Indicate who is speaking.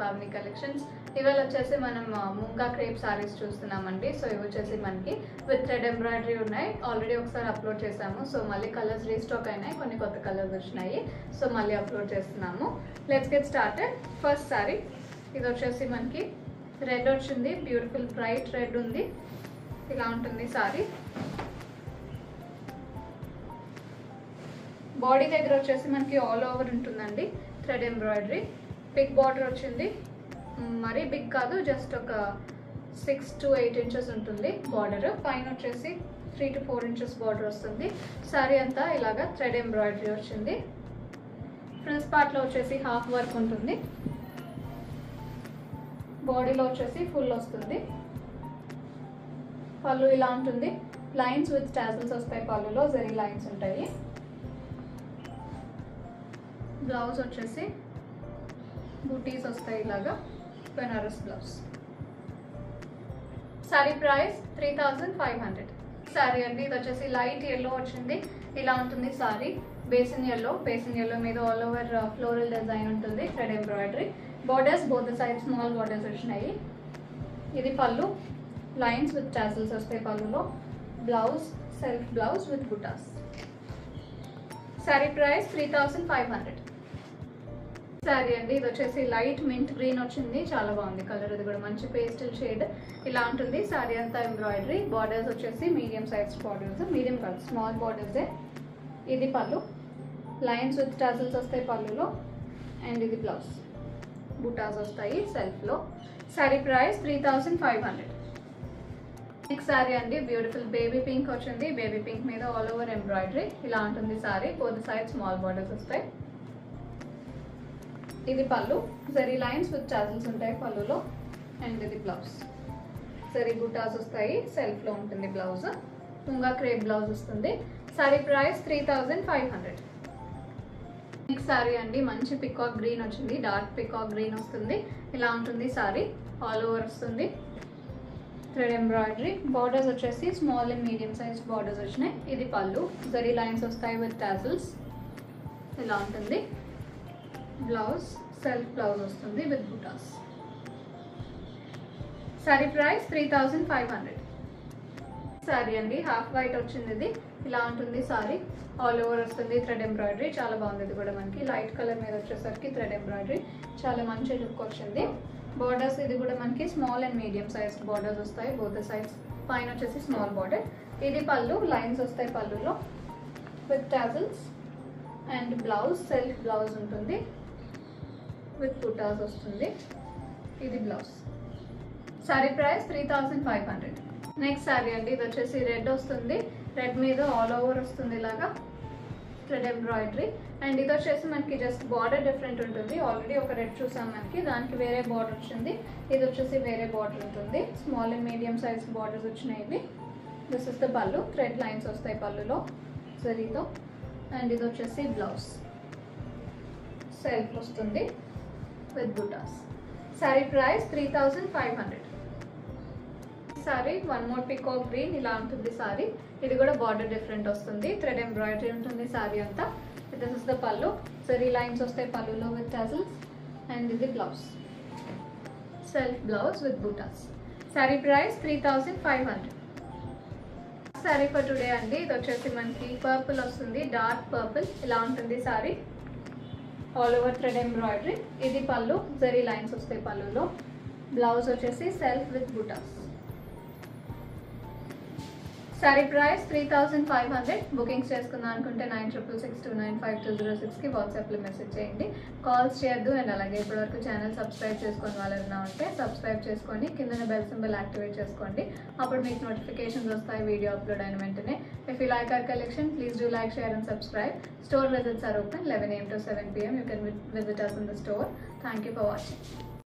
Speaker 1: Pavani collections. ఇవాళ వచ్చేసి మనం ముంగా క్రేప్ సారీస్ చూస్తున్నామండి. సో ఇవి వచ్చేసి మనకి విత్ థ్రెడ్ ఎంబ్రాయిడరీ ఉన్నాయి. ఆల్రెడీ ఒకసారి అప్లోడ్ చేసాము. సో మళ్ళీ కలర్స్ రీస్టాక్ అయినాయి, కొన్ని కొత్త కలర్స్ వచ్చినాయి. సో మళ్ళీ అప్లోడ్ చేస్తున్నాము. Let's get started. First sorry ఇది వచ్చేసి మనకి రెడ్ వచ్చింది, బ్యూటిఫుల్ బ్రైట్ రెడ్ ఉంది. ఇలా ఉంటుంది సారీ. బాడీ దగ్గర వచ్చేసి మనకి ఆల్ ఓవర్ ఉంటుందండి థ్రెడ్ ఎంబ్రాయిడరీ. బిగ్ బార్డర్ వచ్చింది, మరీ బిగ్ కాదు, జస్ట్ ఒక 6 to 8 inches ఉంటుంది బార్డర్. పైన వచ్చేసి 3 to 4 inches బార్డర్ వస్తుంది. సారీ అంతా ఇలాగా థ్రెడ్ ఎంబ్రాయిడరీ వచ్చింది. ఫ్రంట్ పార్ట్లో వచ్చేసి హాఫ్ వర్క్ ఉంటుంది, బాడీలో వచ్చేసి ఫుల్ వస్తుంది. పళ్ళు ఇలా ఉంటుంది, లైన్స్ విత్ టాజిల్స్ వస్తాయి. పళ్ళులో జరీ లైన్స్ ఉంటాయి. బ్లౌజ్ వచ్చేసి బూటీస్ వస్తాయి ఇలాగా, బెనారస్ బ్లౌజ్. సారీ ప్రైస్ 3500. సారీ అండి, ఇది వచ్చేసి లైట్ ఎల్లో వచ్చింది. ఇలా ఉంటుంది సారీ. బేసిన్ ఎల్లో మీద ఆల్ ఓవర్ ఫ్లోరల్ డిజైన్ ఉంటుంది, thread embroidery. Borders both side small borders వచ్చినాయి. ఇది పళ్ళు, లైన్స్ విత్ టాజిల్స్ వస్తాయి పళ్ళులో. Blouse self blouse with butas. Sari price 3500. Sari అండి, ఇది వచ్చేసి లైట్ మింట్ గ్రీన్ వచ్చింది. చాలా బాగుంది కలర్, ఇది కూడా మంచి పేస్టల్ షేడ్. ఇలా ఉంటుంది సారీ అంతా ఎంబ్రాయిడరీ. బార్డర్స్ వచ్చేసి మీడియం సైజ్ బార్డర్స్, మీడియం కాదు స్మాల్ బార్డర్సే. ఇది పళ్ళు, లైన్స్ విత్ టాజిల్స్ వస్తాయి పళ్ళులో. అండ్ ఇది బ్లౌజ్, బుటాస్ వస్తాయి సెల్ఫ్లో. సారీ ప్రైస్ 3500. నెక్స్ట్ సారీ అండి, బ్యూటిఫుల్ బేబీ పింక్ వచ్చింది. బేబీ పింక్ మీద ఆల్ ఓవర్ ఎంబ్రాయిడరీ. ఇలా ఉంటుంది sari. Both side small borders వస్తాయి. ఇది pallu, zari lines with tassels ఉంటాయి పళ్ళులో. అండ్ ఇది బ్లౌజ్, జరీ బుటాస్ వస్తాయి. సెల్ఫ్లో ఉంటుంది బ్లౌజ్. ముంగా క్రేప్ బ్లౌజ్ వస్తుంది. సారీ ప్రైస్ 3500. నెక్స్ట్ సారీ అండి, మంచి పికాక్ గ్రీన్ వచ్చింది. డార్క్ పికాక్ గ్రీన్ వస్తుంది. ఇలా ఉంటుంది సారీ. ఆల్ ఓవర్ వస్తుంది థ్రెడ్ ఎంబ్రాయిడరీ. బార్డర్స్ వచ్చేసి small and medium size borders వచ్చినాయి. ఇది పళ్ళు, జరీ లైన్స్ వస్తాయి విత్ టాజిల్స్. ఇలా ఉంటుంది బ్లౌజ్, సెల్ఫ్ బ్లౌజ్ వస్తుంది విత్ బుటాస్. సారీ ప్రైస్ 3500. సారీ అండి, హాఫ్ వైట్ వచ్చింది. ఇది ఇలా ఉంటుంది సారీ. ఆల్ ఓవర్ వస్తుంది థ్రెడ్ ఎంబ్రాయిడరీ. చాలా బాగుంది. ఇది కూడా మనకి లైట్ కలర్ మీద వచ్చేసరికి థ్రెడ్ ఎంబ్రాయిడరీ చాలా మంచి లుక్ వచ్చింది. బార్డర్స్ ఇది కూడా మనకి small and medium size borders వస్తాయి బోత్ సైడ్స్. పైన వచ్చేసి స్మాల్ బార్డర్. ఇది పళ్ళు, లైన్స్ వస్తాయి పళ్ళులో with tassels. And blouse self blouse ఉంటుంది విత్ బుటాస్ వస్తుంది. ఇది blouse. Sari price 3500. Next sari అండి, ఇది వచ్చేసి రెడ్ వస్తుంది. రెడ్ మీద ఆల్ ఓవర్ వస్తుంది ఇలాగా థ్రెడ్ ఎంబ్రాయిడరీ. అండ్ ఇది వచ్చేసి మనకి జస్ట్ బార్డర్ డిఫరెంట్ ఉంటుంది. ఆల్రెడీ ఒక రెడ్ చూసాం మనకి, దానికి వేరే బార్డర్ వచ్చింది. ఇది వచ్చేసి వేరే బార్డర్ ఉంటుంది. Small and medium size borders వచ్చినాయి ఇవి. This is the pallu, thread lines వస్తాయి పళ్ళులో జరీతో. అండ్ ఇది వచ్చేసి బ్లౌజ్, సెల్ఫ్ వస్తుంది with butas. Sari price 3500. Sari one more peacock green. ఇలా ఉంటుంది సారీ. ఇది కూడా బార్డర్ డిఫరెంట్ వస్తుంది, థ్రెడ్ ఎంబ్రాయిడరీ ఉంటుంది సారీ అంతా. This is the pallu, zari lines వస్తాయి పళ్ళులో విత్ టాజిల్స్. అండ్ ఇది blouse, self blouse with butas. Sari price 3500. Sorry for today అండి, ఇది వచ్చేసి మనకి పర్పుల్ వస్తుంది, డార్క్ పర్పుల్. ఇలా ఉంటుంది sari. All over thread embroidery. ఇది పళ్ళు, జరీ లైన్స్ వస్తాయి పళ్ళులో. బ్లౌజ్ వచ్చేసి self with butas. Sari price 3500. Bookings చేసుకుందాం అనుకుంటే 9666295206కి వాట్సాప్లో మెసేజ్ చేయండి. కాల్స్ చేయొద్దు. అండ్ అలాగే ఇప్పటివరకు ఛానల్ సబ్స్క్రైబ్ చేసుకొని వాళ్ళన్నా ఉంటే సబ్స్క్రైబ్ చేసుకోండి. కింద బెల్ సింబల్ యాక్టివేట్ చేసుకోండి. అప్పుడు మీకు నోటిఫికేషన్స్ వస్తాయి వీడియో అప్లోడ్ అయిన వెంటనే. If you like our collection, please do like, share and subscribe. Store visits are open 11 AM to 7 PM. You can visit us in the store. Thank you for watching.